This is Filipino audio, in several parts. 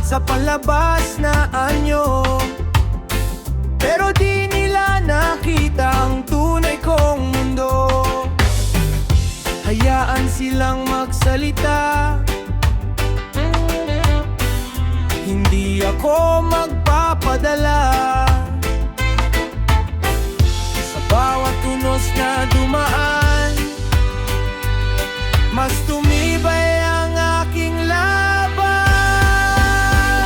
sa palabas na anyo, pero di nila nakita ang tunay kong mundo. Hayaan silang magsalita, hindi ako magpapadala. Sa bawat tunos na dumaan, mas tumibay ang aking laban.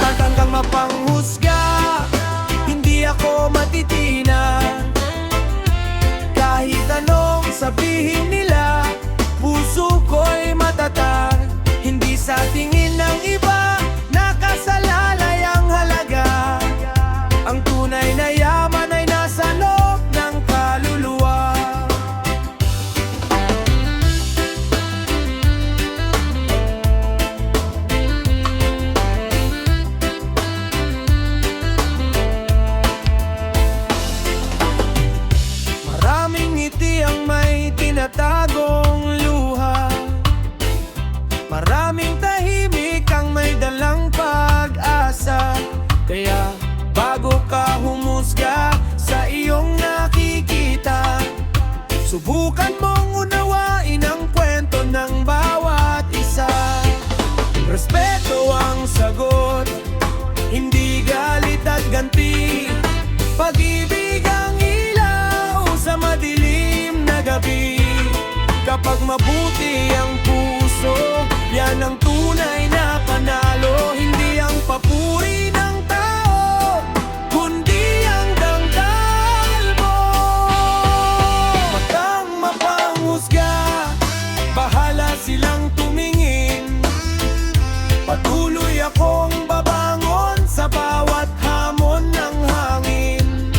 At hanggang mapanghusga, hindi ako matitinag. Kahit anong sabihin nila, puso ko'y matatag. Hindi sa tingin ng iba nakasalalay ang halaga. Ang tunay na yaman ay nasa loob ng kaluluwa. Maraming ngiti ang may tinatagong luha, maraming tahimik ang may dalang pag-asa. Kaya bago ka humusga sa iyong nakikita, subukan mong unawain ang kwento ng bawat isa. Respeto ang sagot, hindi galit at ganti. Pag-ibig ang ilaw sa madilim na gabi. Kapag mabuti ang puso, yan ang tunay na panalo. Hindi ang papuri ng tao, kundi ang dangdal mo. Matang mapanghusga, bahala silang tumingin. Patuloy akong babangon sa bawat hamon ng hangin.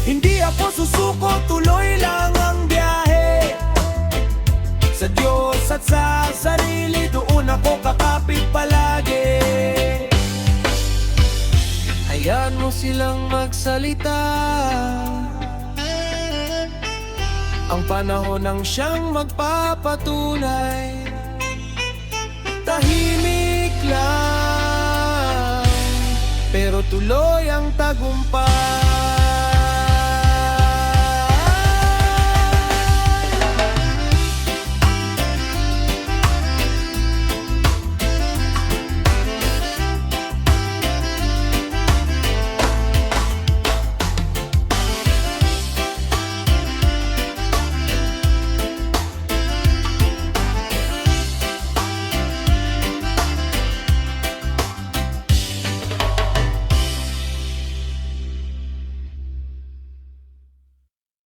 Hindi ako susuko, tuloy lang ang biyahe. Sa Diyos at sa sarili, doon ako kakapit palagi. Hayaan mo silang magsalita, ang panahon ang siyang magpapatunay. Tahimik lang, pero tuloy ang tagumpay.